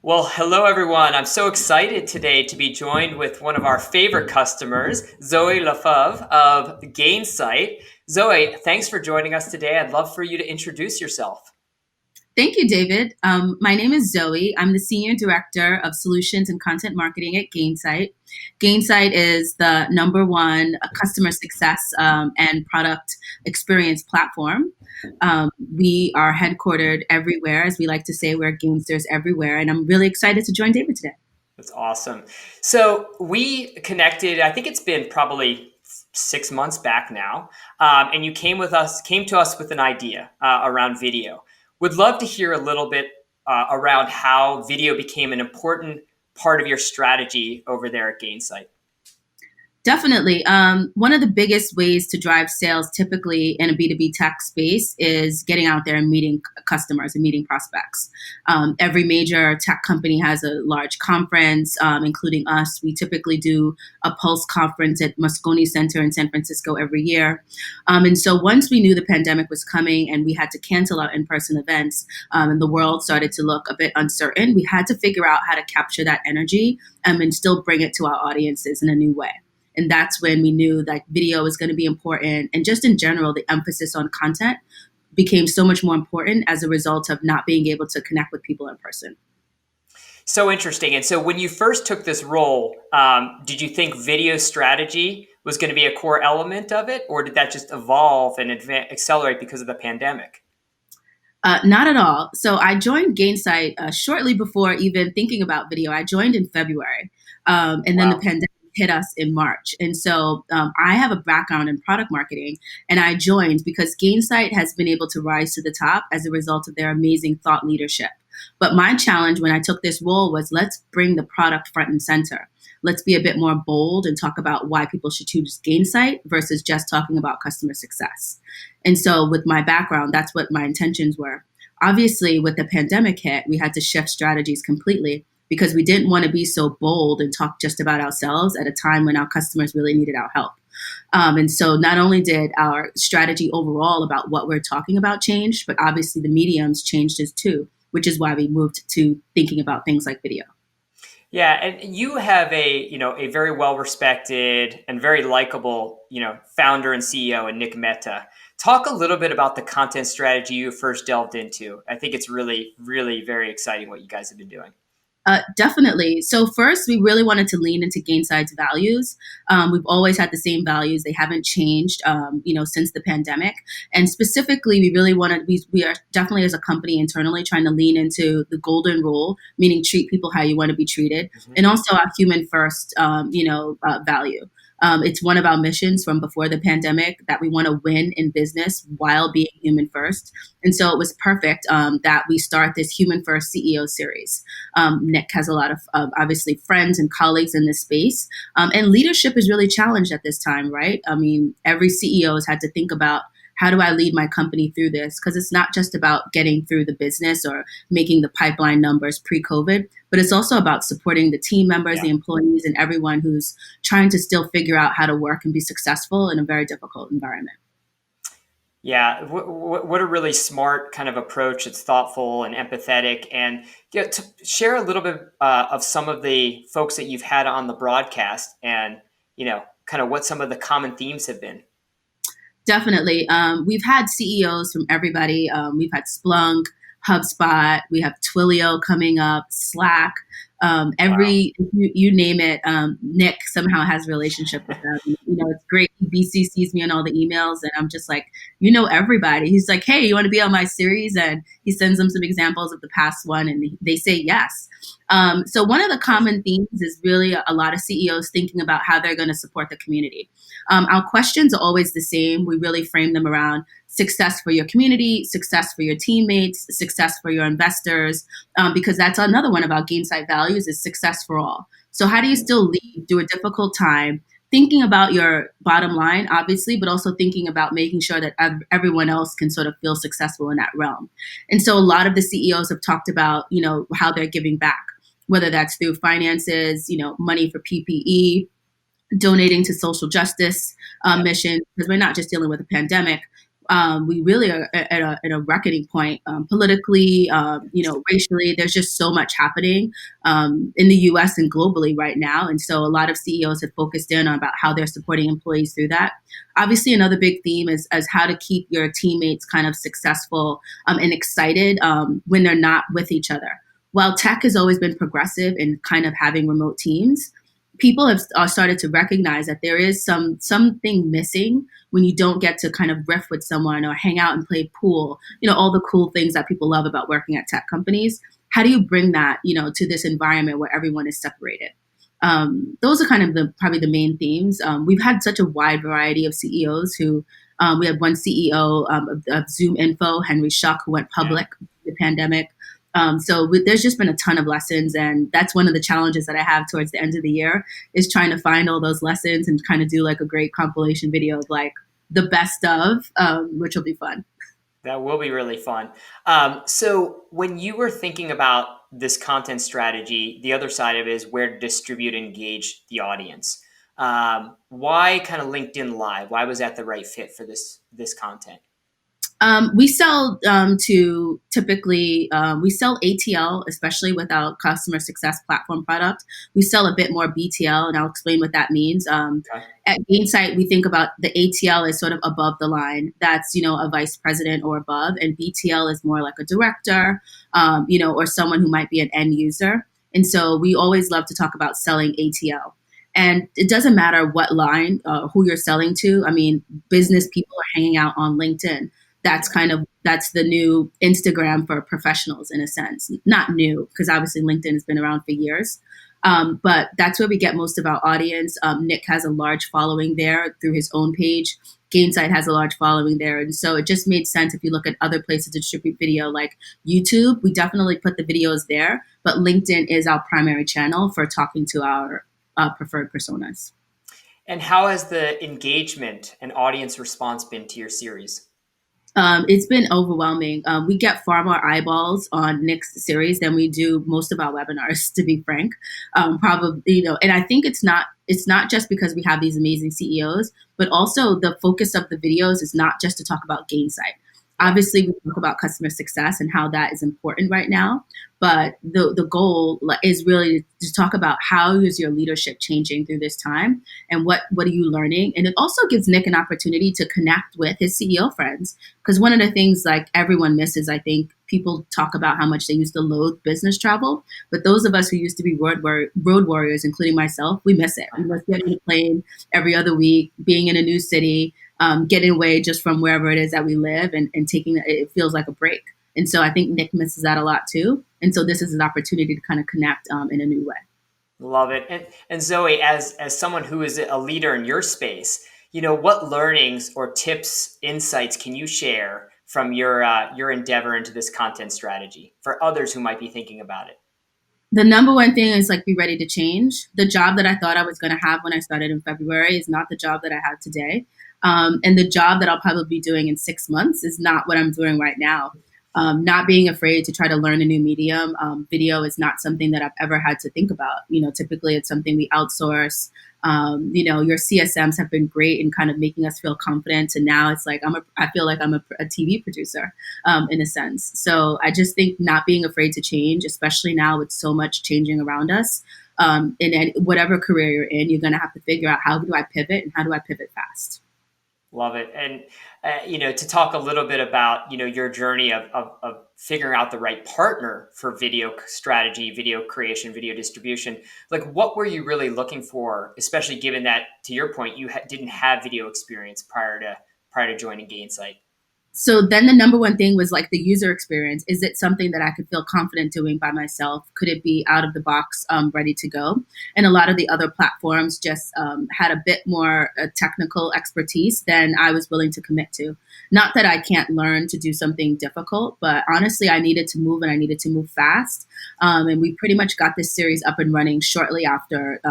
Well, hello everyone. I'm so excited today to be joined with one of our favorite customers, Zoe Lefebvre of Gainsight. Zoe, thanks for joining us today. I'd love for you to introduce yourself. Thank you, David. My name is Zoe. I'm the Senior Director of Solutions and Content Marketing at Gainsight. Gainsight is the number one customer success and product experience platform. We are headquartered everywhere. As we like to say, we're Gainsters everywhere. And I'm really excited to join David today. That's awesome. So we connected, I think it's been probably 6 months back now. And you came to us with an idea around video. Would love to hear a little bit around how video became an important part of your strategy over there at Gainsight. Definitely. One of the biggest ways to drive sales typically in a B2B tech space is getting out there and meeting customers and meeting prospects. Every major tech company has a large conference, including us. We typically do a Pulse conference at Moscone Center in San Francisco every year. And so once we knew the pandemic was coming and we had to cancel our in-person events and the world started to look a bit uncertain, we had to figure out how to capture that energy and still bring it to our audiences in a new way. And that's when we knew that video was going to be important. And just in general, the emphasis on content became so much more important as a result of not being able to connect with people in person. So interesting. And so when you first took this role, did you think video strategy was going to be a core element of it? Or did that just evolve and accelerate because of the pandemic? Not at all. So I joined Gainsight shortly before even thinking about video. I joined in February. And then the Wow. pandemic hit us in March. And so I have a background in product marketing, and I joined because Gainsight has been able to rise to the top as a result of their amazing thought leadership. But my challenge when I took this role was let's bring the product front and center. Let's be a bit more bold and talk about why people should choose Gainsight versus just talking about customer success. And so with my background, that's what my intentions were. Obviously, with the pandemic hit, we had to shift strategies completely because we didn't want to be so bold and talk just about ourselves at a time when our customers really needed our help. And so not only did our strategy overall about what we're talking about change, but obviously the mediums changed as too, which is why we moved to thinking about things like video. Yeah, and you have a very well respected and very likable, founder and CEO in Nick Mehta. Talk a little bit about the content strategy you first delved into. I think it's really, really very exciting what you guys have been doing. Definitely. So first, we really wanted to lean into Gainsight's values. We've always had the same values; they haven't changed, since the pandemic. And specifically, we really wanted we are definitely as a company internally trying to lean into the golden rule, meaning treat people how you want to be treated, Mhm. and also our human first, value. It's one of our missions from before the pandemic that we want to win in business while being human first. And so it was perfect that we start this Human First CEO series. Nick has a lot of obviously friends and colleagues in this space. And leadership is really challenged at this time, right? I mean, every CEO has had to think about how do I lead my company through this? Because it's not just about getting through the business or making the pipeline numbers pre-COVID, but it's also about supporting the team members, Yeah. the employees, and everyone who's trying to still figure out how to work and be successful in a very difficult environment. Yeah, what a really smart kind of approach. It's thoughtful and empathetic. And to share a little bit of some of the folks that you've had on the broadcast and, kind of what some of the common themes have been. Definitely. We've had CEOs from everybody. We've had Splunk, HubSpot. We have Twilio coming up, Slack. Wow. You name it. Nick somehow has a relationship with them. It's great. He BCCs me on all the emails, and I'm just like, everybody. He's like, hey, you want to be on my series? And he sends them some examples of the past one, and they say yes. So one of the common themes is really a lot of CEOs thinking about how they're going to support the community. Our questions are always the same. We really frame them around success for your community, success for your teammates, success for your investors, because that's another one of our Gainsight values is success for all. So how do you still lead through a difficult time, thinking about your bottom line, obviously, but also thinking about making sure that everyone else can sort of feel successful in that realm. And so a lot of the CEOs have talked about, how they're giving back, whether that's through finances, money for PPE, donating to social justice Yep. missions, because we're not just dealing with a pandemic. We really are at a reckoning point politically, racially. There's just so much happening in the U.S. and globally right now, and so a lot of CEOs have focused in on about how they're supporting employees through that. Obviously, another big theme is as how to keep your teammates kind of successful and excited when they're not with each other. While tech has always been progressive in kind of having remote teams, people have started to recognize that there is something missing when you don't get to kind of riff with someone or hang out and play pool, all the cool things that people love about working at tech companies. How do you bring that, to this environment where everyone is separated? Those are kind of probably the main themes. We've had such a wide variety of CEOs who, we had one CEO of Zoom Info, Henry Schuck, who went public in the pandemic. There's just been a ton of lessons, and that's one of the challenges that I have towards the end of the year is trying to find all those lessons and kind of do like a great compilation video of like the best of, which will be fun. That will be really fun. So when you were thinking about this content strategy, the other side of it is where to distribute and engage the audience. Why kind of LinkedIn Live? Why was that the right fit for this content? We sell to typically, we sell ATL, especially with our customer success platform product. We sell a bit more BTL, and I'll explain what that means. Okay. At Gainsight, we think about the ATL as sort of above the line. That's, a vice president or above. And BTL is more like a director, or someone who might be an end user. And so we always love to talk about selling ATL. And it doesn't matter what line, who you're selling to. I mean, business people are hanging out on LinkedIn. That's the new Instagram for professionals in a sense. Not new, because obviously LinkedIn has been around for years. But that's where we get most of our audience. Nick has a large following there through his own page. Gainsight has a large following there. And so it just made sense if you look at other places to distribute video like YouTube, we definitely put the videos there, but LinkedIn is our primary channel for talking to our preferred personas. And how has the engagement and audience response been to your series? It's been overwhelming. We get far more eyeballs on Nick's series than we do most of our webinars, to be frank. Probably, and I think it's not just because we have these amazing CEOs, but also the focus of the videos is not just to talk about Gainsight. Obviously, we talk about customer success and how that is important right now. But the goal is really to talk about how is your leadership changing through this time and what are you learning? And it also gives Nick an opportunity to connect with his CEO friends. Because one of the things like everyone misses, I think people talk about how much they used to loathe business travel. But those of us who used to be road warriors, including myself, we miss it. We miss getting on a plane every other week, being in a new city, getting away just from wherever it is that we live and taking it feels like a break. And so I think Nick misses that a lot too. And so this is an opportunity to kind of connect in a new way. Love it. And Zoe, as someone who is a leader in your space, what learnings or tips, insights can you share from your endeavor into this content strategy for others who might be thinking about it? The number one thing is like be ready to change. The job that I thought I was going to have when I started in February is not the job that I have today. And the job that I'll probably be doing in 6 months is not what I'm doing right now. Not being afraid to try to learn a new medium. Video is not something that I've ever had to think about. Typically it's something we outsource. Your CSMs have been great in kind of making us feel confident. And now it's like I feel like I'm a TV producer in a sense. So I just think not being afraid to change, especially now with so much changing around us. In whatever career you're in, you're going to have to figure out how do I pivot and how do I pivot fast. Love it. And, to talk a little bit about, your journey of figuring out the right partner for video strategy, video creation, video distribution, like what were you really looking for, especially given that, to your point, you didn't have video experience prior to joining Gainsight? So then the number one thing was like the user experience. Is it something that I could feel confident doing by myself? Could it be out of the box, ready to go? And a lot of the other platforms just had a bit more technical expertise than I was willing to commit to. Not that I can't learn to do something difficult, but honestly, I needed to move and I needed to move fast. And we pretty much got this series up and running shortly after,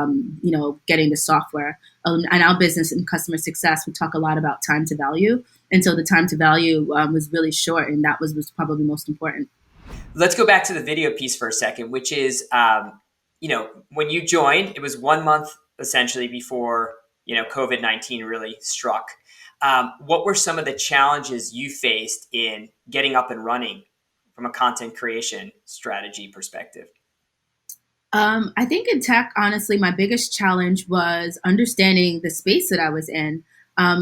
getting the software. And our business and customer success, we talk a lot about time to value. And so the time to value was really short, and that was probably most important. Let's go back to the video piece for a second, which is, when you joined, it was 1 month essentially before, COVID-19 really struck. What were some of the challenges you faced in getting up and running from a content creation strategy perspective? I think in tech, honestly, my biggest challenge was understanding the space that I was in.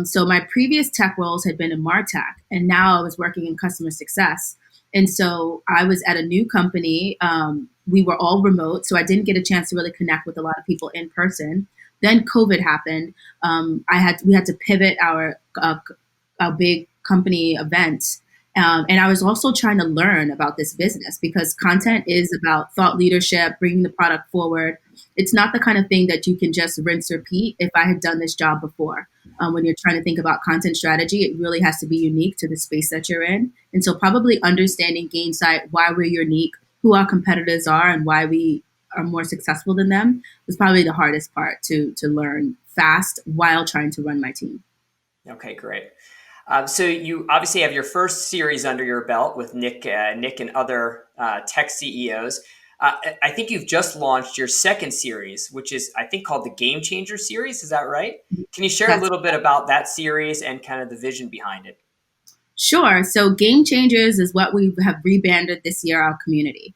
So my previous tech roles had been in MarTech, and now I was working in customer success. And so I was at a new company. We were all remote, so I didn't get a chance to really connect with a lot of people in person. Then COVID happened. We had to pivot our big company event. And I was also trying to learn about this business because content is about thought leadership, bringing the product forward. It's not the kind of thing that you can just rinse repeat if I had done this job before. When you're trying to think about content strategy, it really has to be unique to the space that you're in. And so, probably understanding Gainsight, why we're unique, who our competitors are, and why we are more successful than them was probably the hardest part to learn fast while trying to run my team. Okay, great. So you obviously have your first series under your belt with Nick and other tech CEOs. I think you've just launched your second series, which is I think called the Game Changer series. Is that right? Can you share a That's little bit about that series and kind of the vision behind it? Sure. So, Game Changers is what we have rebranded this year, our community.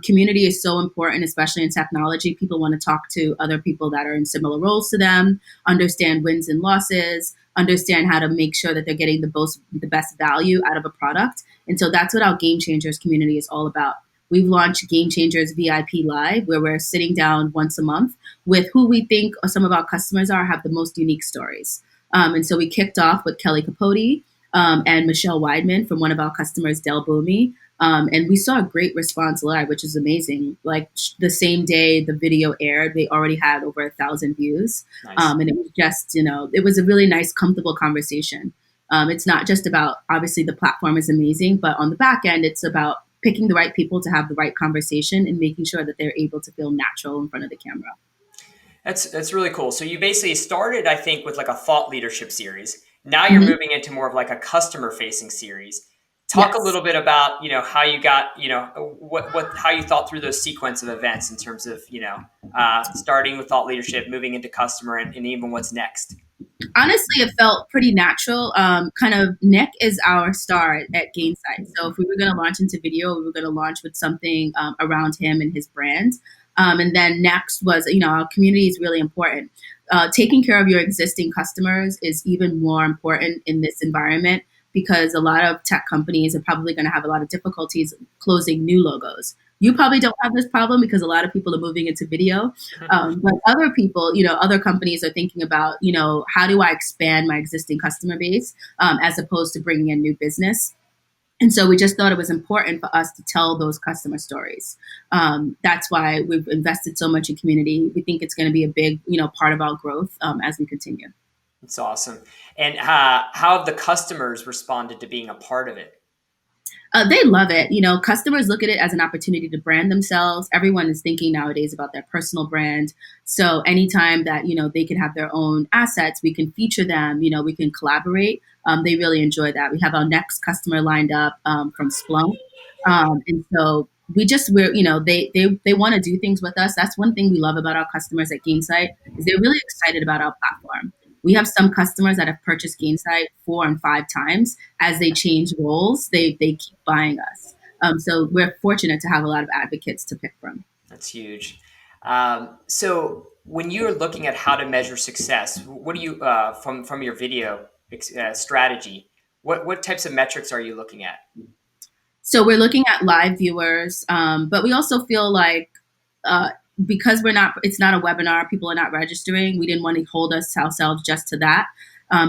Community is so important, especially in technology. People want to talk to other people that are in similar roles to them, understand wins and losses, understand how to make sure that they're getting the best value out of a product. And so that's what our Game Changers community is all about. We've launched Game Changers VIP Live, where we're sitting down once a month with who we think some of our customers are, have the most unique stories. And so we kicked off with Kelly Capote and Michelle Weidman from one of our customers, Del Boomi. And we saw a great response live, which is amazing. Like the same day the video aired, they already had over 1,000 views. Nice. And it was just, it was a really nice, comfortable conversation. It's not just about, obviously, the platform is amazing, but on the back end, it's about picking the right people to have the right conversation and making sure that they're able to feel natural in front of the camera. That's really cool. So you basically started, I think, with like a thought leadership series. Now you're Mhm. moving into more of like a customer facing series. Talk a Yes. little bit about how you got what how you thought through those sequence of events in terms of starting with thought leadership, moving into customer, and even what's next. Honestly, it felt pretty natural. Kind of Nick is our star at Gainsight. So if we were going to launch into video, we were going to launch with something around him and his brand. And then next was, our community is really important. Taking care of your existing customers is even more important in this environment because a lot of tech companies are probably going to have a lot of difficulties closing new logos. You probably don't have this problem because a lot of people are moving into video. But other people, other companies are thinking about, how do I expand my existing customer base as opposed to bringing in new business? And so we just thought it was important for us to tell those customer stories. That's why we've invested so much in community. We think it's going to be a big, part of our growth as we continue. It's awesome. And how have the customers responded to being a part of it? They love it. Customers look at it as an opportunity to brand themselves. Everyone is thinking nowadays about their personal brand. So anytime that, they can have their own assets, we can feature them, we can collaborate. They really enjoy that. We have our next customer lined up from Splunk. And so they want to do things with us. That's one thing we love about our customers at Gainsight is they're really excited about our platform. We have some customers that have purchased Gainsight 4 and 5 times as they change roles. They keep buying us. So we're fortunate to have a lot of advocates to pick from. That's huge. So when you're looking at how to measure success, what do you from your video strategy? What types of metrics are you looking at? So we're looking at live viewers, but we also feel like uh, because it's not a webinar, people are not registering. We didn't want to hold ourselves just to that.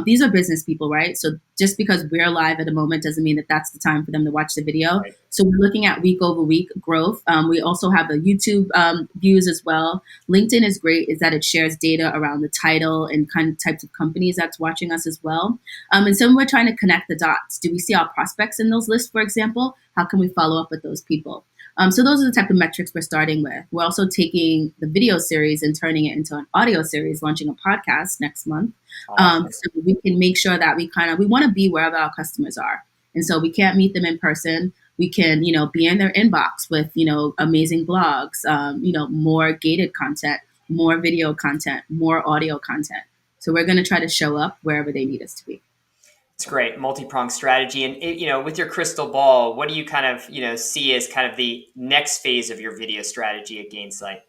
These are business people, right? So just because we're live at the moment doesn't mean that that's the time for them to watch the video. Right. So we're looking at week over week growth. We also have the YouTube views as well. LinkedIn is great, is that it shares data around the title and kind of types of companies that's watching us as well. And so we're trying to connect the dots. Do we see our prospects in those lists, for example? How can we follow up with those people? So those are the type of metrics we're starting with. We're also taking the video series and turning it into an audio series, launching a podcast next month. Awesome. So we can make sure that we want to be wherever our customers are. And so we can't meet them in person. We can, be in their inbox with, amazing blogs, more gated content, more video content, more audio content. So we're going to try to show up wherever they need us to be. It's great, multi-pronged strategy. And with your crystal ball, what do you kind of see as kind of the next phase of your video strategy at Gainsight?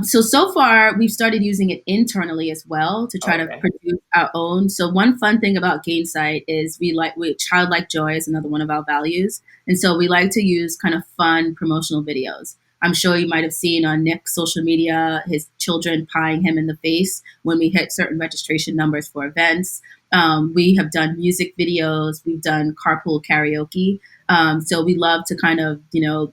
So far, we've started using it internally as well to try to Okay. produce our own. So one fun thing about Gainsight is we childlike joy is another one of our values, and so we like to use kind of fun promotional videos. I'm sure you might have seen on Nick's social media his children pieing him in the face when we hit certain registration numbers for events. We have done music videos. We've done carpool karaoke. So we love to kind of,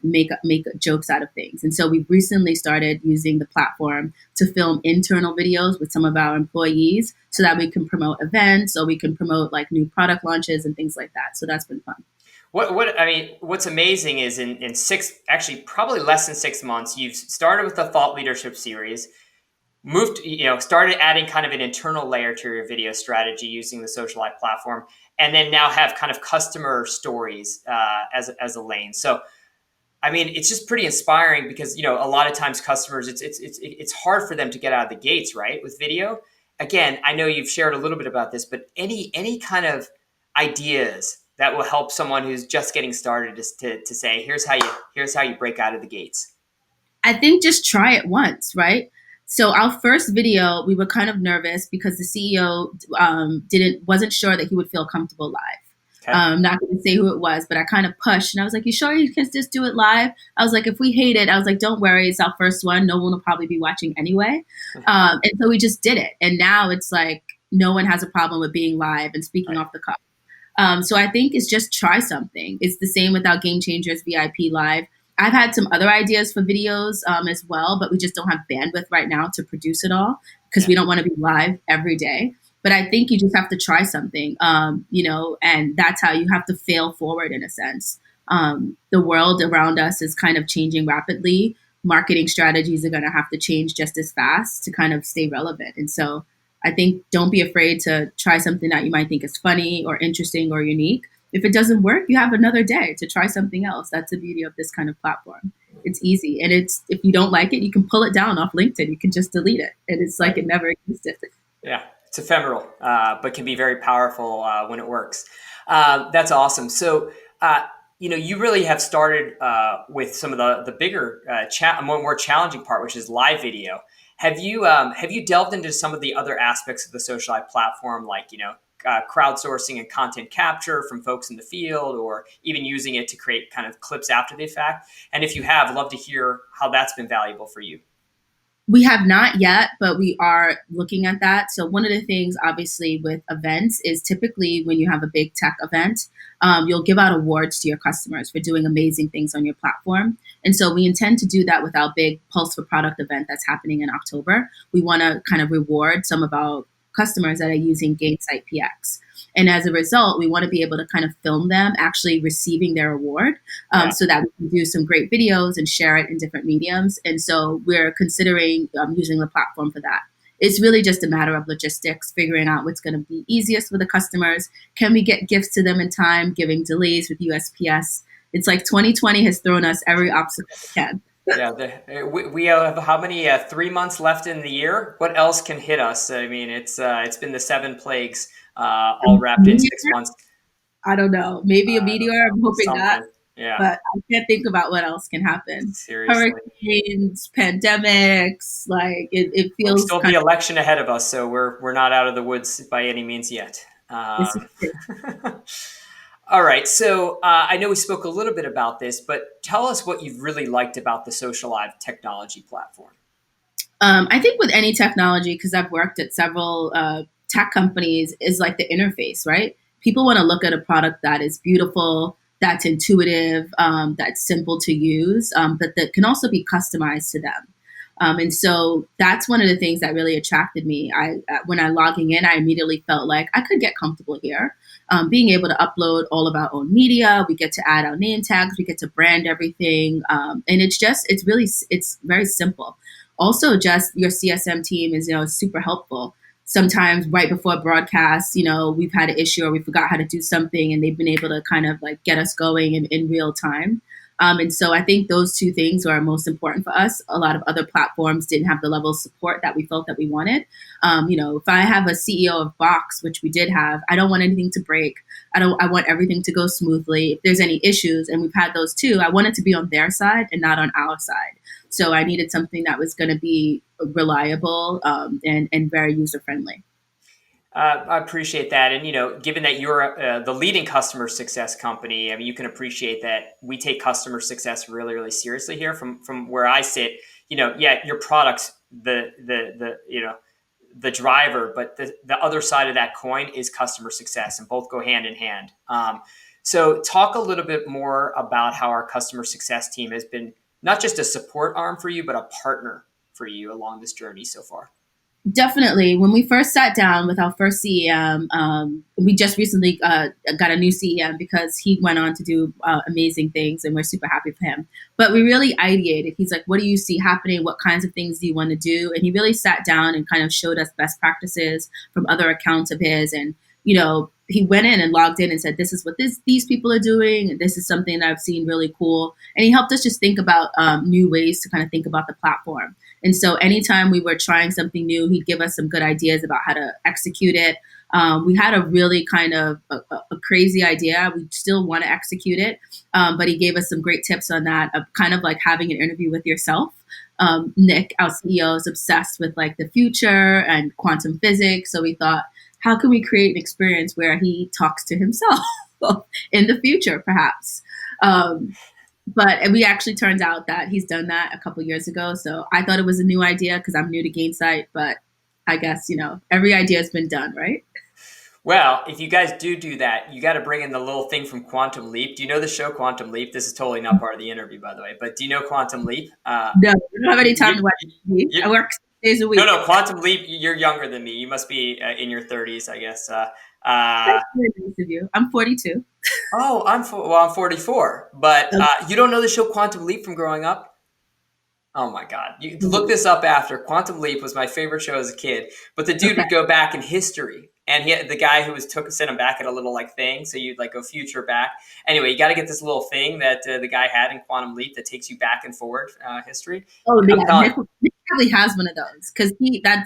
make jokes out of things. And so we've recently started using the platform to film internal videos with some of our employees so that we can promote events or we can promote like new product launches and things like that. So that's been fun. What's amazing is in actually probably less than 6 months, you've started with the thought leadership series, started adding kind of an internal layer to your video strategy using the Socialive platform, and then now have kind of customer stories as a lane. So, I mean, it's just pretty inspiring because a lot of times customers, it's hard for them to get out of the gates, right, with video. Again, I know you've shared a little bit about this, but any kind of ideas that will help someone who's just getting started to say, here's how you break out of the gates. I think just try it once, right? So our first video, we were kind of nervous because the CEO wasn't sure that he would feel comfortable live. Okay. Not going to say who it was, but I kind of pushed and I was like, "You sure you can just do it live?" I was like, "If we hate it," I was like, "Don't worry, it's our first one. No one will probably be watching anyway." And so we just did it, and now it's like no one has a problem with being live and speaking Right. off the cuff. So I think it's just try something. It's the same with our Game Changers VIP Live. I've had some other ideas for videos as well, but we just don't have bandwidth right now to produce it all because Yeah. we don't want to be live every day. But I think you just have to try something, and that's how you have to fail forward in a sense. The world around us is kind of changing rapidly. Marketing strategies are going to have to change just as fast to kind of stay relevant. And so I think don't be afraid to try something that you might think is funny or interesting or unique. If it doesn't work, you have another day to try something else. That's the beauty of this kind of platform. It's easy. And if you don't like it, you can pull it down off LinkedIn. You can just delete it. And it's like Right. it never existed. Yeah, it's ephemeral, but can be very powerful when it works. That's awesome. So, you really have started with some of the bigger, more challenging part, which is live video. Have you delved into some of the other aspects of the Socialize platform, like crowdsourcing and content capture from folks in the field, or even using it to create kind of clips after the fact? And if you have, I'd love to hear how that's been valuable for you. We have not yet, but we are looking at that. So one of the things, obviously, with events is typically when you have a big tech event, you'll give out awards to your customers for doing amazing things on your platform. And so we intend to do that with our big Pulse for Product event that's happening in October. We want to kind of reward some of our customers that are using Gainsight PX. And as a result, we want to be able to kind of film them actually receiving their award Yeah. so that we can do some great videos and share it in different mediums. And so we're considering using the platform for that. It's really just a matter of logistics, figuring out what's going to be easiest for the customers. Can we get gifts to them in time, giving delays with USPS? It's like 2020 has thrown us every obstacle it can. Yeah, we have how many 3 months left in the year? What else can hit us? I mean, it's been the seven plagues all wrapped in 6 months. I don't know. Maybe a I don't meteor. I'm know, hoping not. something. Yeah, But I can't think about what else can happen. seriously. Hurricanes, pandemics, like it Well, feels still the kind of election ahead of us, so we're not out of the woods by any means yet. this is All right, so I know we spoke a little bit about this, but tell us what you've really liked about the Socialive technology platform. I think with any technology, because I've worked at several tech companies, is like the interface, right? People want to look at a product that is beautiful, that's intuitive, that's simple to use, but that can also be customized to them. And so that's one of the things that really attracted me. When I logging in, I immediately felt like I could get comfortable here. Being able to upload all of our own media, we get to add our name tags, we get to brand everything, and it's very simple. Also, just your CSM team is super helpful. Sometimes right before broadcast, we've had an issue or we forgot how to do something, and they've been able to kind of like get us going in real time. And so I think those two things are most important for us. A lot of other platforms didn't have the level of support that we felt that we wanted. If I have a CEO of Box, which we did have, I don't want anything to break. I want everything to go smoothly. If there's any issues, and we've had those too, I want it to be on their side and not on our side. So I needed something that was going to be reliable, and very user friendly. I appreciate that. And, given that you're the leading customer success company, I mean, you can appreciate that we take customer success really, really seriously here from where I sit. Yeah, your product's the driver, but the other side of that coin is customer success, and both go hand in hand. So talk a little bit more about how our customer success team has been not just a support arm for you, but a partner for you along this journey so far. Definitely. When we first sat down with our first CEM, we just recently got a new CEM because he went on to do amazing things, and we're super happy for him. But we really ideated. He's like, "What do you see happening? What kinds of things do you want to do?" And he really sat down and kind of showed us best practices from other accounts of his. And he went in and logged in and said, "This is what these people are doing, and this is something that I've seen really cool." And he helped us just think about new ways to kind of think about the platform. And so anytime we were trying something new, he'd give us some good ideas about how to execute it. We had a really kind of a crazy idea. We still want to execute it, but he gave us some great tips on that, of kind of like having an interview with yourself. Nick, our CEO, is obsessed with like the future and quantum physics. So we thought, how can we create an experience where he talks to himself in the future, perhaps? But we actually turned out that he's done that a couple years ago. So I thought it was a new idea because I'm new to Gainsight, but I guess, every idea has been done, right? Well, if you guys do that, you got to bring in the little thing from Quantum Leap. Do you know the show Quantum Leap? This is totally not part of the interview, by the way. But do you know Quantum Leap? No, we don't have any time You, to watch TV. I you, work 6 days a week. no, Quantum Leap. You're younger than me. You must be in your 30s, I guess. That's very nice of you. I'm 42. Oh, I'm 44. But you don't know the show Quantum Leap from growing up? Oh my God. You look this up after. Quantum Leap was my favorite show as a kid. But the dude Okay. would go back in history. And the guy who sent him back at a little like thing. So you'd like go future back. Anyway, you got to get this little thing that the guy had in Quantum Leap that takes you back and forward history. Oh, I'm yeah. telling Nick probably has one of those because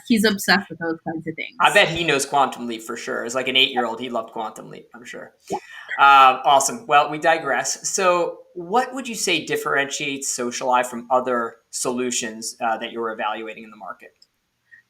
he's obsessed with those kinds of I things. bet he knows Quantum Leap for sure. As like an 8-year-old, he loved Quantum Leap, I'm sure. Yeah. Awesome. Well, we digress. So, what would you say differentiates Socialive from other solutions that you're evaluating in the market?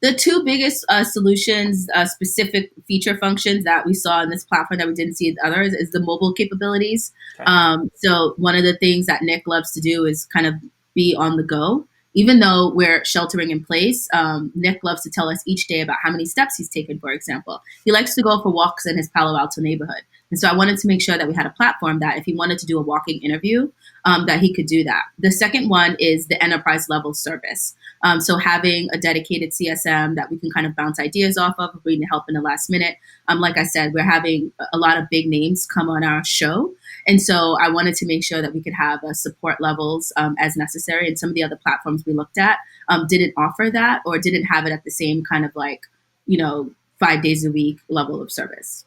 The two biggest solutions, specific feature functions that we saw in this platform that we didn't see in others, is the mobile capabilities. Okay. So one of the things that Nick loves to do is kind of be on the go. Even though we're sheltering in place, Nick loves to tell us each day about how many steps he's taken, for example. He likes to go for walks in his Palo Alto neighborhood. And so I wanted to make sure that we had a platform that if he wanted to do a walking interview, that he could do that. The second one is the enterprise level service. So having a dedicated CSM that we can kind of bounce ideas off of if we need help in the last minute. Like I said, we're having a lot of big names come on our show. And so I wanted to make sure that we could have support levels as necessary. And some of the other platforms we looked at didn't offer that or didn't have it at the same kind of 5 days a week level of service.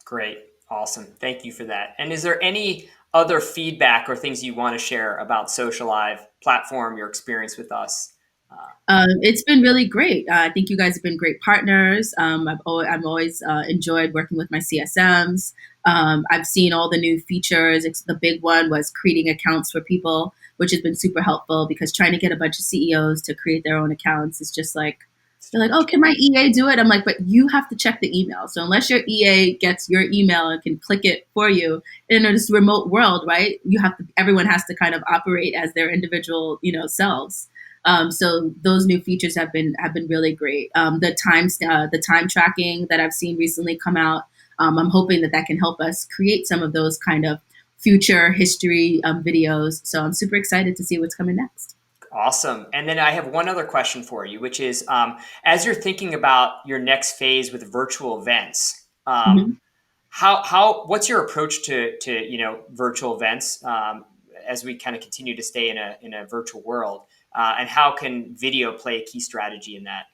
Great. Awesome. Thank you for that. And is there any other feedback or things you want to share about Socialive platform, your experience with us? It's been really great. I think you guys have been great partners. I've always enjoyed working with my CSMs. I've seen all the new features. The big one was creating accounts for people, which has been super helpful because trying to get a bunch of CEOs to create their own accounts is just like, they're like, "Oh, can my EA do it?" I'm like, "But you have to check the email. So unless your EA gets your email and can click it for you in this remote world, right? Everyone has to kind of operate as their individual, selves." So those new features have been really great. The time tracking that I've seen recently come out, I'm hoping that can help us create some of those kind of future history videos. So I'm super excited to see what's coming next. Awesome. And then I have one other question for you, which is as you're thinking about your next phase with virtual events, Mm-hmm. what's your approach to virtual events as we kind of continue to stay in a virtual world? And how can video play a key strategy in that?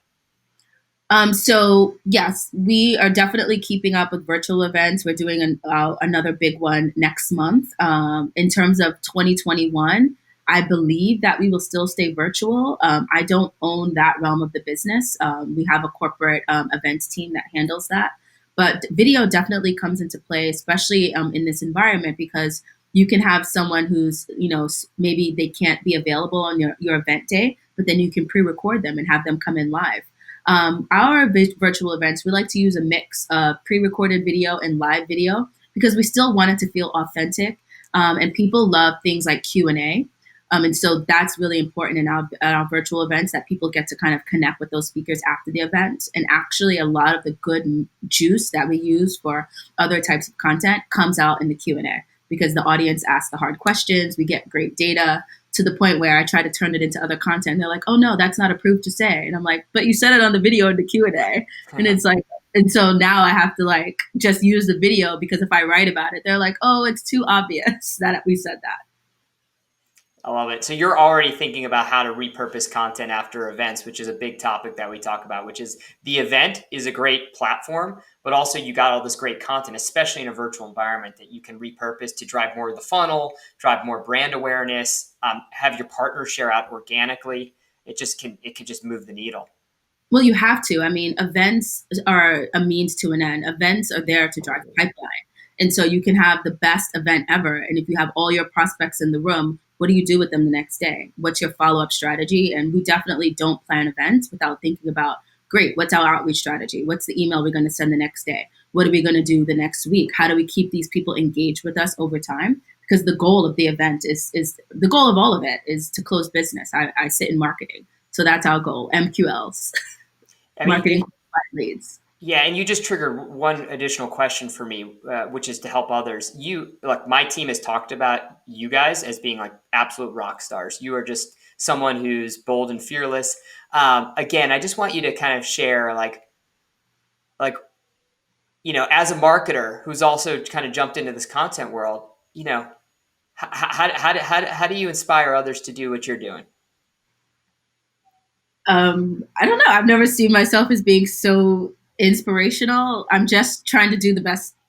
So yes, we are definitely keeping up with virtual events. We're doing another big one next month. In terms of 2021, I believe that we will still stay virtual. I don't own that realm of the business. We have a corporate events team that handles that. But video definitely comes into play, especially in this environment, because you can have someone who's, maybe they can't be available on your event day, but then you can pre-record them and have them come in live. Our virtual events, we like to use a mix of pre-recorded video and live video because we still want it to feel authentic. And people love things like Q&A. And so that's really important in our virtual events, that people get to kind of connect with those speakers after the event. And actually, a lot of the good juice that we use for other types of content comes out in the Q&A because the audience asks the hard questions. We get great data to the point where I try to turn it into other content. And they're like, "Oh no, that's not approved to say." And I'm like, "But you said it on the video in the Q&A." And it's like, and so now I have to like just use the video because if I write about it, they're like, "Oh, it's too obvious that we said that." I love it. So you're already thinking about how to repurpose content after events, which is a big topic that we talk about, which is the event is a great platform, but also you got all this great content, especially in a virtual environment that you can repurpose to drive more of the funnel, drive more brand awareness, have your partners share out organically. It can just move the needle. Well, you have to. I mean, events are a means to an end. Events are there to drive pipeline. And so you can have the best event ever. And if you have all your prospects in the room, what do you do with them the next day? What's your follow up strategy? And we definitely don't plan events without thinking about, great, what's our outreach strategy? What's the email we're going to send the next day? What are we going to do the next week? How do we keep these people engaged with us over time? Because the goal of the event is the goal of all of it is to close business. I sit in marketing. So that's our goal, MQLs. I mean, Marketing leads. yeah, and you just triggered one additional question for me, which is to help others. My team has talked about you guys as being like absolute rock stars. You are just someone who's bold and fearless. Again, I just want you to kind of share, like as a marketer who's also kind of jumped into this content world, how do you inspire others to do what you're doing? I don't know. I've never seen myself as being so inspirational. I'm just trying to do the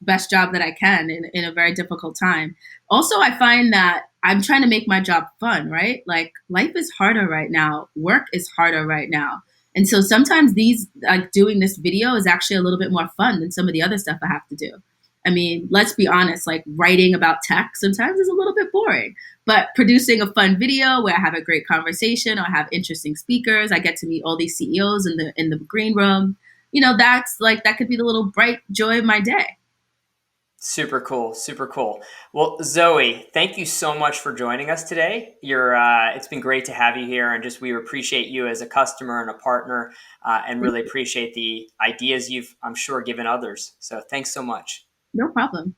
best job that I can in a very difficult time. Also, I find that I'm trying to make my job fun, right? Like life is harder right now. Work is harder right now. And so sometimes these like doing this video is actually a little bit more fun than some of the other stuff I have to do. I mean, let's be honest, like writing about tech sometimes is a little bit boring. But producing a fun video where I have a great conversation or have interesting speakers, I get to meet all these CEOs in the green room. That's like that could be the little bright joy of my day. Super cool, super cool. Well, Zoe, thank you so much for joining us today. It's been great to have you here, and just we appreciate you as a customer and a partner, and really appreciate the ideas you've, I'm sure, given others. So, thanks so much. No problem.